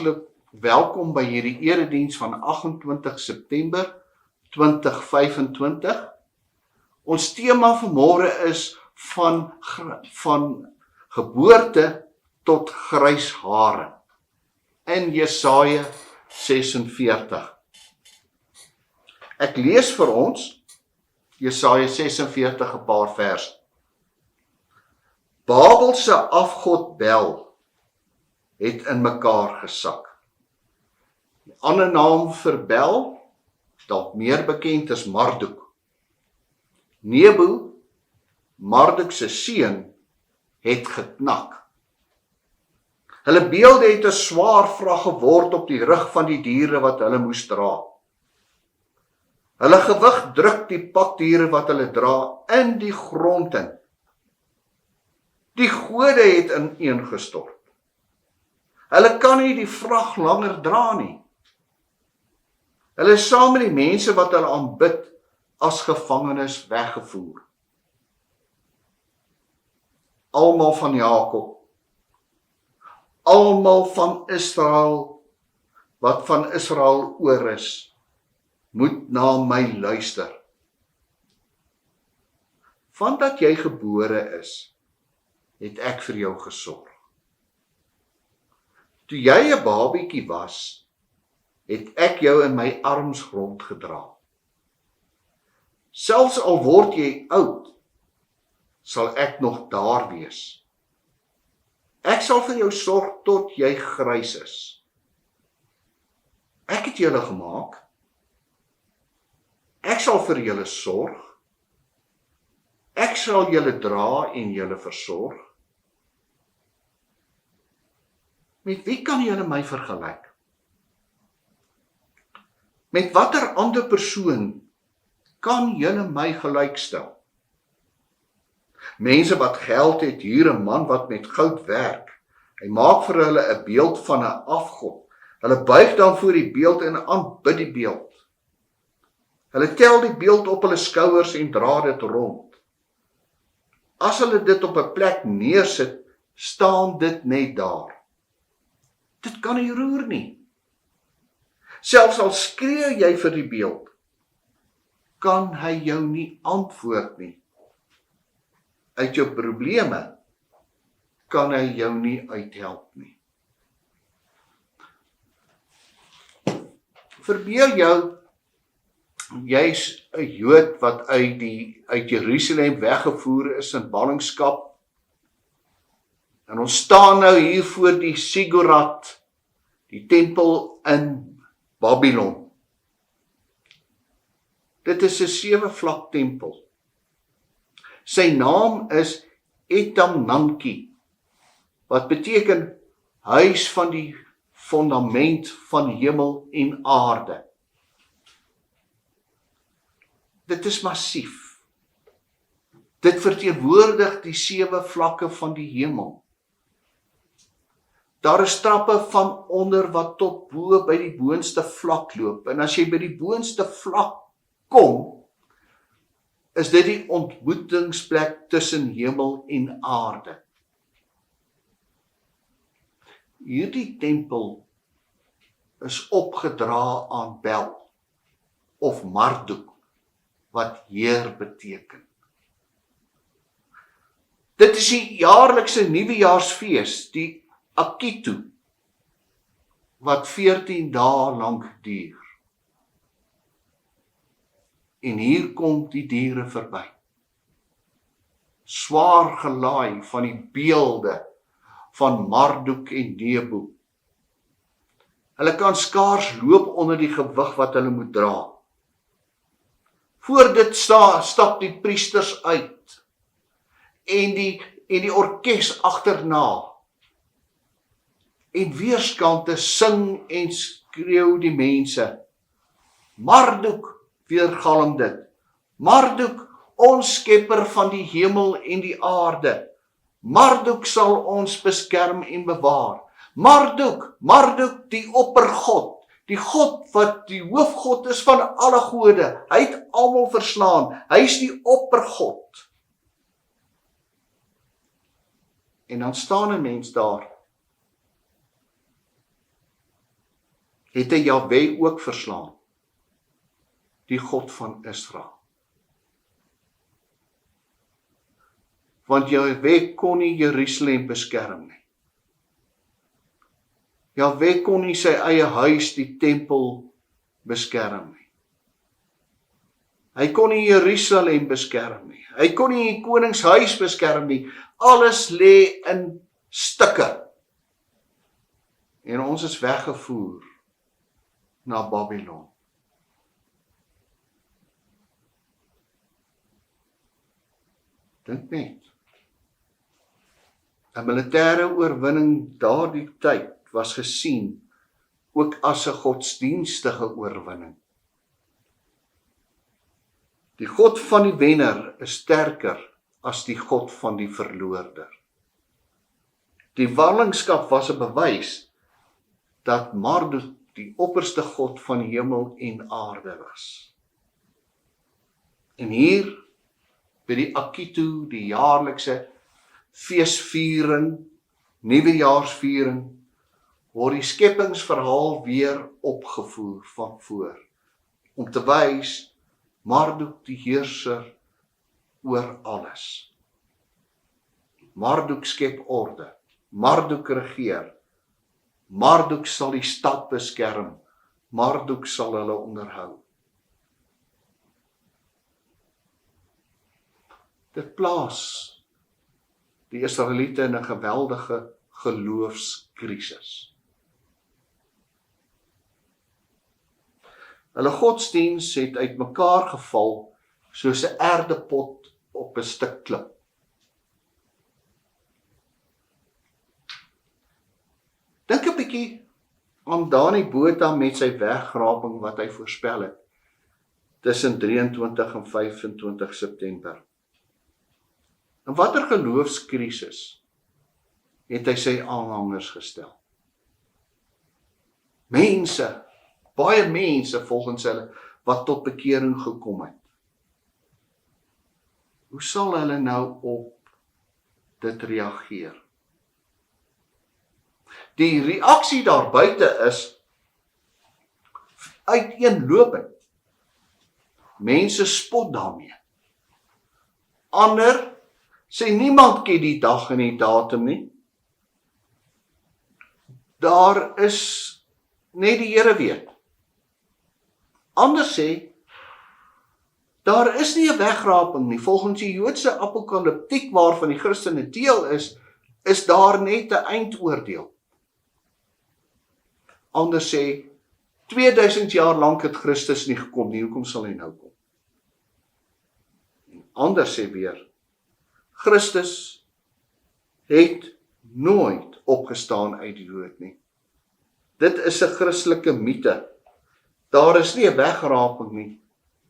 hartlik welkom by hierdie erediens van 28 September 2025. Ons tema vanmôre is van geboorte tot grys hare in Jesaja 46. Ek lees vir ons Jesaja 46 'n paar vers. Babel se afgod Bel het in mekaar gesak. 'n ander naam vir Bel, dalk meer bekend as Marduk. Nebo, Marduk se seun, het geknak. Hulle beelde het 'n swaar vrag geword op die rug van die diere wat hulle moes dra. Hulle gewig druk die pakdiere wat hulle dra in die grond in. Die gode het ineengestort. Hulle kan nie die vrag langer dra nie. Hulle is saam met die mense wat hulle aanbid as gevangenes weggevoer. Almal van Jakob, almal van Israel, wat van Israel oor is, moet na my luister. Vandat jy gebore is, het ek vir jou gesorg. Toe jy 'n babietjie was, het ek jou in my arms rondgedra. Selfs al word jy oud, sal ek nog daar wees. Ek sal vir jou sorg tot jy grys is. Ek het julle gemaak. Ek sal vir julle sorg. Ek sal julle dra en julle versorg. Met wie kan julle my vergelyk? Met watter ander persoon kan julle my gelykstel? Mense wat geld het, hier 'n man wat met goud werk. Hy maak vir hulle 'n beeld van 'n afgod. Hulle buig dan voor die beeld en aanbid die beeld. Hulle tel die beeld op hulle skouers en dra dit rond. As hulle dit op 'n plek neersit, staan dit net daar. Dit kan nie roer nie. Selfs al skree jy vir die beeld, kan hy jou nie antwoord nie. Uit jou probleme kan hy jou nie uithelp nie. Verbeel jou, jy's 'n Jood wat uit Jerusalem weggevoer is in ballingskap. En ons staan nou hier voor die Siggurat, die tempel in Babylon. Dit is 'n 7-vlak tempel. Sy naam is Etamnanki, wat beteken huis van die fondament van hemel en aarde. Dit is massief. Dit verteenwoordig die 7 vlakke van die hemel. Daar is trappe van onder wat tot bo by die boonste vlak loop. En as jy by die boonste vlak kom, is dit die ontmoetingsplek tussen hemel en aarde. Hierdie tempel is opgedra aan Bel of Marduk, wat Heer beteken. Dit is die jaarlikse nuwejaarsfees, die Akitu, wat 14 dae lank duur. En hier kom die diere verby. Swaar gelaai van die beelde van Marduk en Nebo. Hulle kan skaars loop onder die gewig wat hulle moet dra. Voor dit stap die priesters uit en die orkes agterna. En weerskante sing en skreeu die mense. Marduk, weergalm dit. Marduk, ons skepper van die hemel en die aarde. Marduk sal ons beskerm en bewaar. Marduk, Marduk, die oppergod. Die God wat die hoofgod is van alle gode. Hy het almal verslaan. Hy is die oppergod. En dan staan 'n mens daar het hy Jahwe ook verslaan, die God van Israel. Want Jahwe kon nie Jerusalem beskerm nie. Jahwe kon nie sy eie huis, die tempel, beskerm nie. Hy kon nie Jerusalem beskerm nie. Hy kon nie die koningshuis beskerm nie. Alles lê in stukke. En ons is weggevoer na Babylon. Dink net. 'n Militêre oorwinning daardie tyd was gesien ook as 'n godsdienstige oorwinning. Die God van die wenner is sterker as die God van die verloorder. Die ballingskap was 'n bewys dat Marduk die opperste God van hemel en aarde was. En hier by die Akitu, die jaarlikse feesviering, nuwejaarsviering, word die skepingsverhaal weer opgevoer van voor, om te wys Marduk die heerser oor alles. Marduk skep orde, Marduk regeer, Marduk sal die stad beskerm, Marduk sal hulle onderhou. Dit plaas die Israeliete in 'n geweldige geloofskrisis. Hulle godsdiens het uitmekaar geval soos 'n erdepot op 'n stuk klip. Dink 'n bietjie aan Dani Botha met sy wegraping wat hy voorspel het tussen 23 en 25 September. In watter geloofskrisis het hy sy aanhangers gestel? Mense, baie mense volgens hulle wat tot bekering gekom het. Hoe sal hulle nou op dit reageer? Die reaksie daar buite is uiteenlopend. Mense spot daarmee. Ander sê niemand ken die dag en die datum nie. Daar is net die Here weet. Ander sê daar is nie 'n wegraping nie. Volgens die Joodse apokaliptiek waarvan die Christene deel is daar net 'n eindoordeel. Ander sê 2000 jaar lank het Christus nie gekom nie, hoekom sal hy nou kom? En ander sê weer Christus het nooit opgestaan uit die dood nie. Dit is 'n Christelike mite. Daar is nie 'n wegraping nie.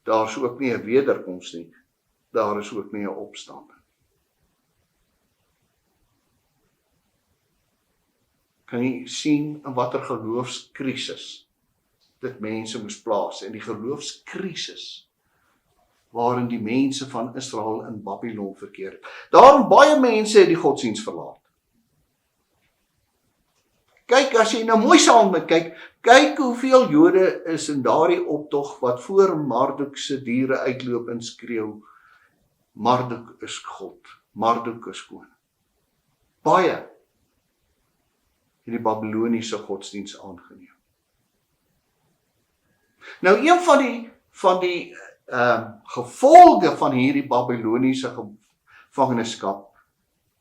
Daar is ook nie 'n wederkoms nie. Daar is ook nie 'n opstanding. Kan jy sien in watter geloofskrisis dit mense moes plaas, en die geloofskrisis waarin die mense van Israel in Babylon verkeer het. Daarom baie mense het die godsdiens verlaat. Kyk, as jy nou mooi saam met kyk hoeveel Jode is in daardie optog wat voor Marduk se diere uitloop en skreeu, Marduk is God, Marduk is koning. Baie het die Babyloniese godsdiens aangeneem. Nou, een van die gevolge van hierdie Babyloniese gevangenskap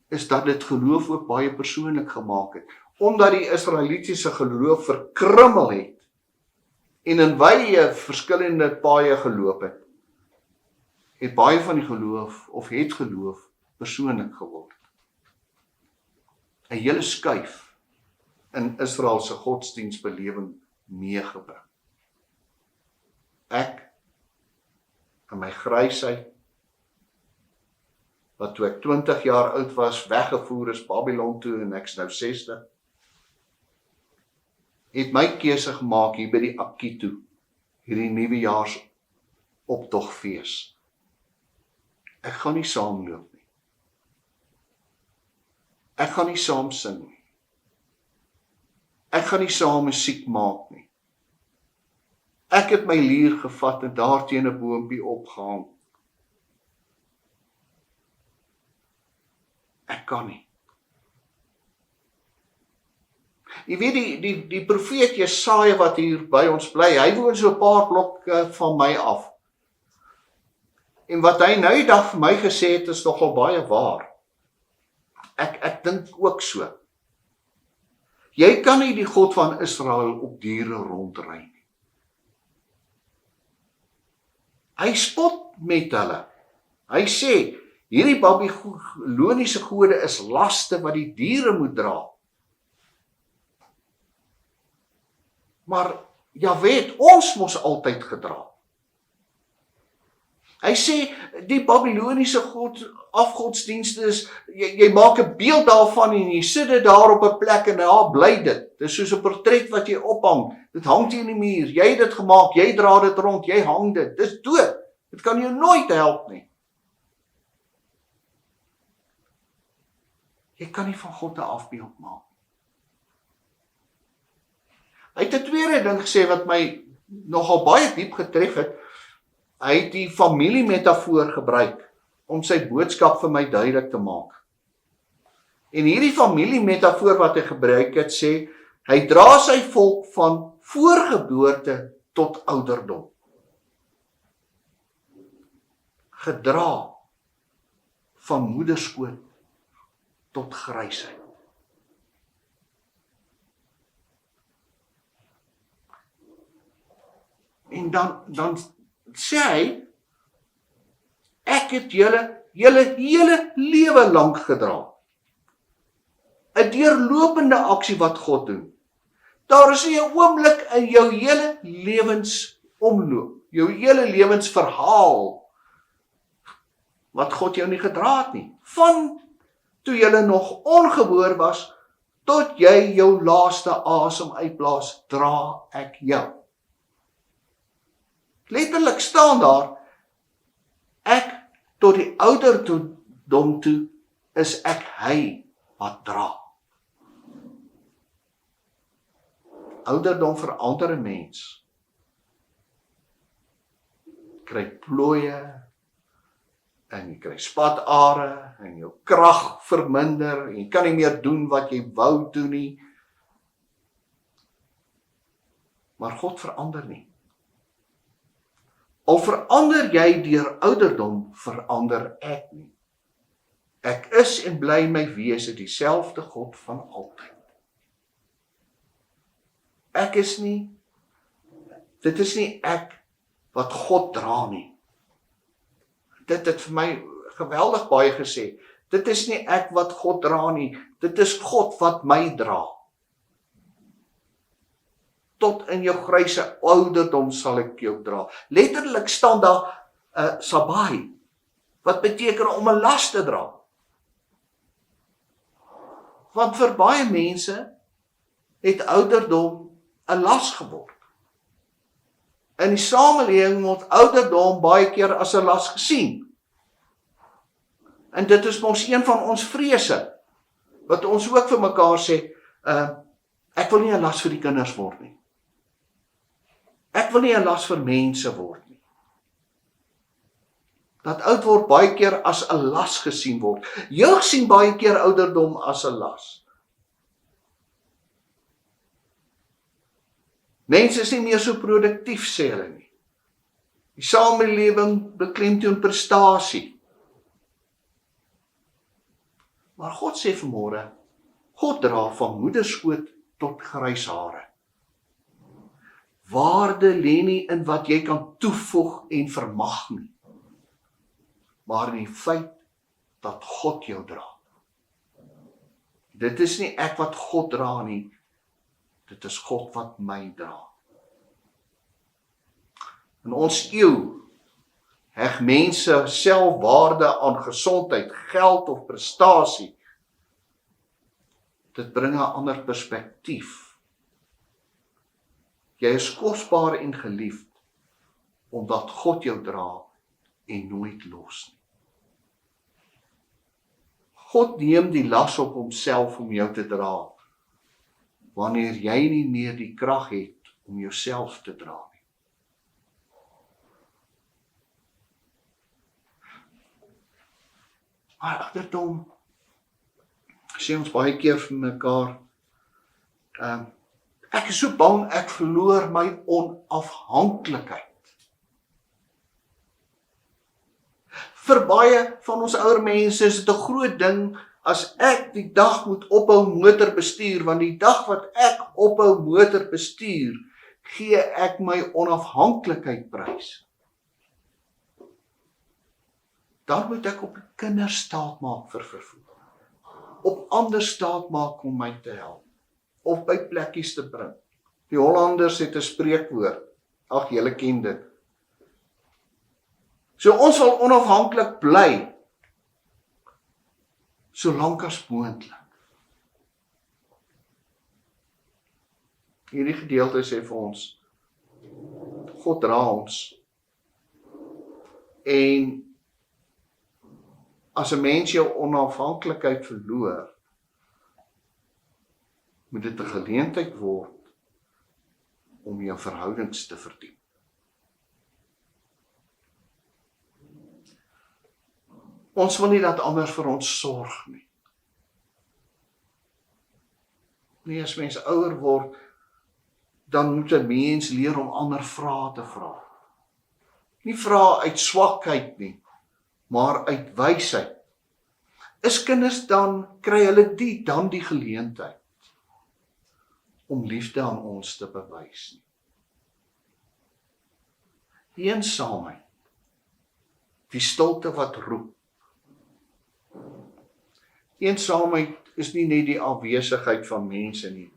is dat dit geloof ook baie persoonlik gemaak het, omdat die Israelitiese geloof verkrummel het en in wye verskillende paaie geloop het baie van die geloof of het geloof persoonlik geword. 'n hele skuif in Israel se godsdiensbelewing meegebring. Ek in my grysheid, wat toe ek 20 jaar oud was, weggevoer is Babylon toe en ek's nou 60, het my keuse gemaak hier by die Akitu, hierdie nuwejaars optogfees. Ek gaan nie saamloop nie. Ek gaan nie saam sing nie. Ek gaan nie saam musiek maak nie. Ek het my lier gevat en daar teen 'n boompie opgehang. Ek kan nie. Jy weet die profeet Jesaja wat hier by ons bly, hy woon so 'n paar blokke van my af. En wat hy nou die dag vir my gesê het, is nogal baie waar. Ek dink ook so. Jy kan nie die God van Israel op diere rondry nie. Hy spot met hulle. Hy sê, hierdie Babiloniese gode is laste wat die diere moet dra. Maar Jahwe het ons mos altyd gedra. Hy sê, die Babiloniese afgodsdienste is, jy maak 'n beeld daarvan en jy sit dit daar op 'n plek en daar bly dit. Dit is soos 'n portret wat jy ophang. Dit hang teen die muur. Jy het dit gemaak, jy dra dit rond, jy hang dit. Dis dood. Dit kan jou nooit help nie. Jy kan nie van God 'n afbeeld maak. Hy het 'n tweede ding gesê wat my nogal baie diep getref het. Hy het die familiemetafoor gebruik om sy boodskap vir my duidelik te maak. En hierdie familiemetafoor wat hy gebruik het, sê, hy dra sy volk van voorgeboorte tot ouderdom. Gedra van moederskoot tot grysheid. En dan sê hy, ek het julle hele lewe lank gedra. 'n deurlopende aksie wat God doen. Daar is nie 'n oomblik in jou hele lewensomloop, jou hele lewensverhaal, wat God jou nie gedra het nie. Van toe jy nog ongebore was, tot jy jou laaste asem uitblaas, dra ek jou. Letterlik staan daar, ek tot die ouderdom toe, is ek hy wat dra. Ouderdom verander 'n mens. Kry plooie, en jy kry spatare, en jou krag verminder, en jy kan nie meer doen wat jy wou doen nie. Maar God verander nie. Al verander jy deur ouderdom, verander ek nie. Ek is en bly my wese dieselfde God van altyd. Dit is nie ek wat God dra nie. Dit het vir my geweldig baie gesê. Dit is nie ek wat God dra nie, dit is God wat my dra. Tot in jou gryse ouderdom sal ek jou dra. Letterlik staan daar sabai, wat beteken om 'n las te dra. Want vir baie mense het ouderdom 'n las geword. In die samelewing word ouderdom baie keer as 'n las gesien. En dit is mos een van ons vrese, wat ons ook vir mekaar sê, ek wil nie 'n las vir die kinders word nie. Ek wil nie 'n las vir mense word nie. Dat oud word baie keer as 'n las gesien word. Jeug sien baie keer ouderdom as 'n las. Mense is nie meer so produktief, sê hulle nie. Die samelewing beklemtoon prestasie. Maar God sê vanmôre, God dra van moederskoot tot grys hare. Waarde lê nie in wat jy kan toevoeg en vermag nie, maar in die feit dat God jou dra. Dit is nie ek wat God dra nie, dit is God wat my dra. In ons eeu heg mense selfwaarde aan gesondheid, geld of prestasie. Dit bring 'n ander perspektief. Jy is kosbaar en geliefd, omdat God jou dra en nooit los nie. God neem die las op homself om jou te dra, wanneer jy nie meer die krag het om jouself te dra nie. Maar ouderdom, sê ons baie keer vir mekaar, ek is so bang ek verloor my onafhanklikheid. Vir baie van ons ouer mense is dit 'n groot ding as ek die dag moet ophou motor bestuur, want die dag wat ek ophou motor bestuur, gee ek my onafhanklikheid prys. Dan moet ek op die kinders staat maak vir vervoer. Op ander staat maak om my te help. Of by plekkies te bring. Die Hollanders het 'n spreekwoord. Ag, julle ken dit. So ons wil onafhanklik bly, solank as moontlik. Hierdie gedeelte sê vir ons, God dra ons. En as 'n mens jou onafhanklikheid verloor, moet dit 'n geleentheid word om jou verhoudings te verdiep. Ons wil nie dat ander vir ons sorg nie. Nee, as mens ouer word, dan moet 'n mens leer om ander vrae te vra. Nie vra uit swakheid nie, maar uit wysheid. Is kinders dan, kry hulle dan die geleentheid om liefde aan ons te bewys nie. Eensaamheid, die stilte wat roep. Eensaamheid is nie net die afwesigheid van mense nie,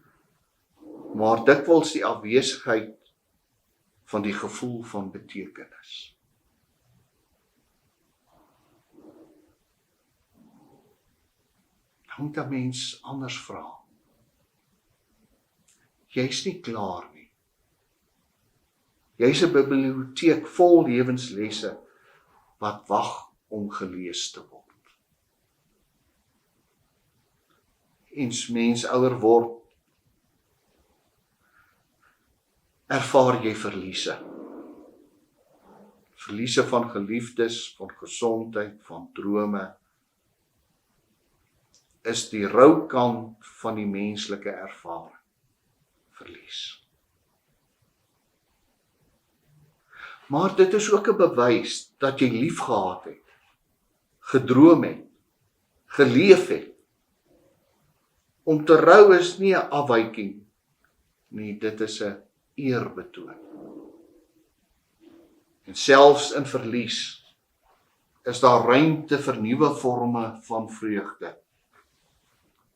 maar dikwels die afwesigheid van die gevoel van betekenis. Dan moet 'n mens anders vra. Jy's nie klaar nie. Jy's 'n biblioteek vol lewenslesse wat wag om gelees te word. En mens ouer word, ervaar jy verliese. Verliese van geliefdes, van gesondheid, van drome, is die rou kant van die menslike ervaring. Verlies. Maar dit is ook 'n bewys dat jy lief gehad het, gedroom het, geleef het. Om te rou is nie 'n afwyking nie, dit is 'n eerbetoon. En selfs in verlies is daar ruimte vir nuwe forme van vreugde,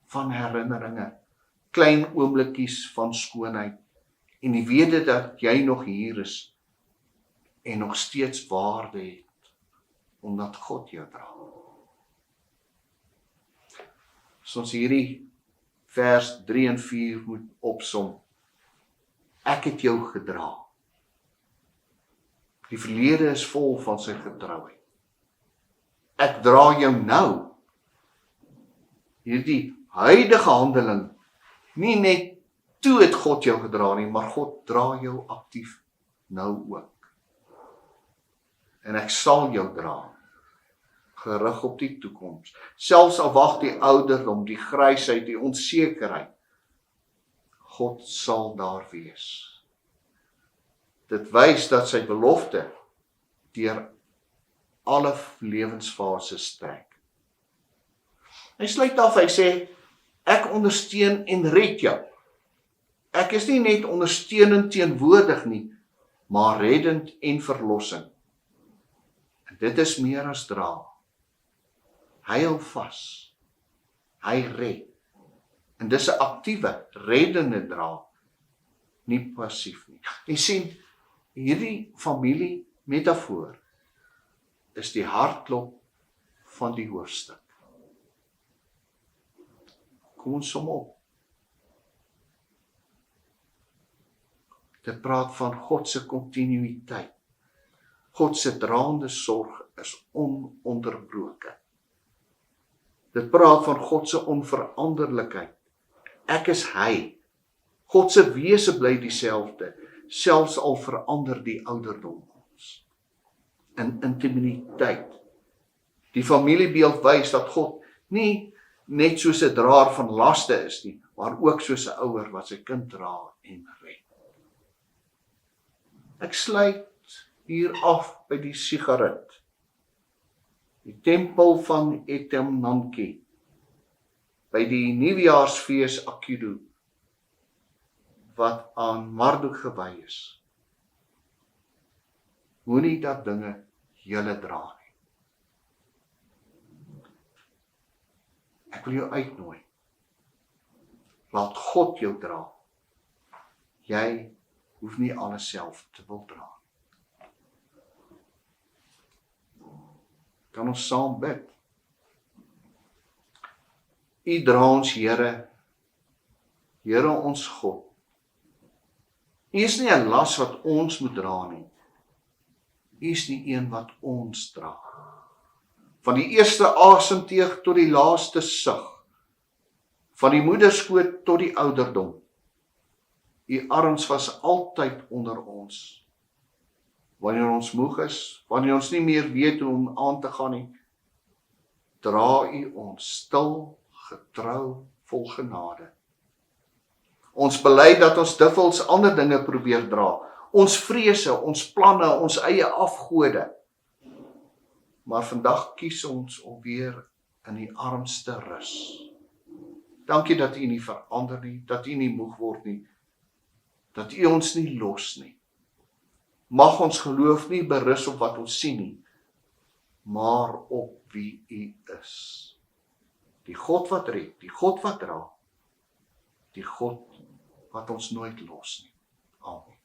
van herinneringe, klein oomblikies van skoonheid en die wete dat jy nog hier is en nog steeds waarde het omdat God jou dra. As ons hierdie vers 3 en 4 moet opsom, ek het jou gedra. Die verlede is vol van sy getrouheid. Ek dra jou nou. Hierdie huidige handeling, nie net toe het God jou gedra nie, maar God dra jou aktief nou ook. En ek sal jou dra, gerig op die toekoms. Selfs al wag die ouderdom, die grysheid, die onsekerheid, God sal daar wees. Dit wys dat sy belofte deur alle lewensfases strek. Hy sluit af, hy sê, ek ondersteun en red jou. Ek is nie net ondersteunend teenwoordig nie, maar reddend en verlossing. En dit is meer as dra. Hy hou vas. Hy red. En dis 'n aktiewe, reddende dra, nie passief nie. Jy sien, hierdie familie metafoor is die hartklop van die hoofstuk. Kom ons som op. Dit praat van God se kontinuïteit. God se draande sorg is ononderbroken. Dit praat van God se onveranderlikheid. Ek is hy. God se wese bly dieselfde, selfs al verander die ouderdom ons. In intimiteit, Die familiebeeld wys dat God nie net soos 'n draer van laste is nie, maar ook soos 'n ouer wat sy kind dra en red. Ek sluit hier af by die sigaret. Die tempel van Etemnanke, by die nuwejaarsfees Akidu, wat aan Marduk gewy is. Moenie dat dinge julle dra nie. Ek wil jou uitnooi. Laat God jou dra. Jy hoef nie alles self te wil dra. Kan ons saam bid? U dra ons, Here, Here ons God. U is nie 'n las wat ons moet dra nie. U is die een wat ons dra. Van die eerste asemteug tot die laaste sug. Van die moederskoot tot die ouderdom. U arms was altyd onder ons. Wanneer ons moeg is, wanneer ons nie meer weet hoe om aan te gaan nie, dra u ons stil, getrou, vol genade. Ons bely dat ons dikwels ander dinge probeer dra. Ons vrese, ons planne, ons eie afgode. Maar vandag kies ons om weer in die arms te rus. Dankie dat u nie verander nie, dat u nie moeg word nie, dat u ons nie los nie. Mag ons geloof nie berus op wat ons sien nie, maar op wie u is. Die God wat red, die God wat dra, die God wat ons nooit los nie. Amen.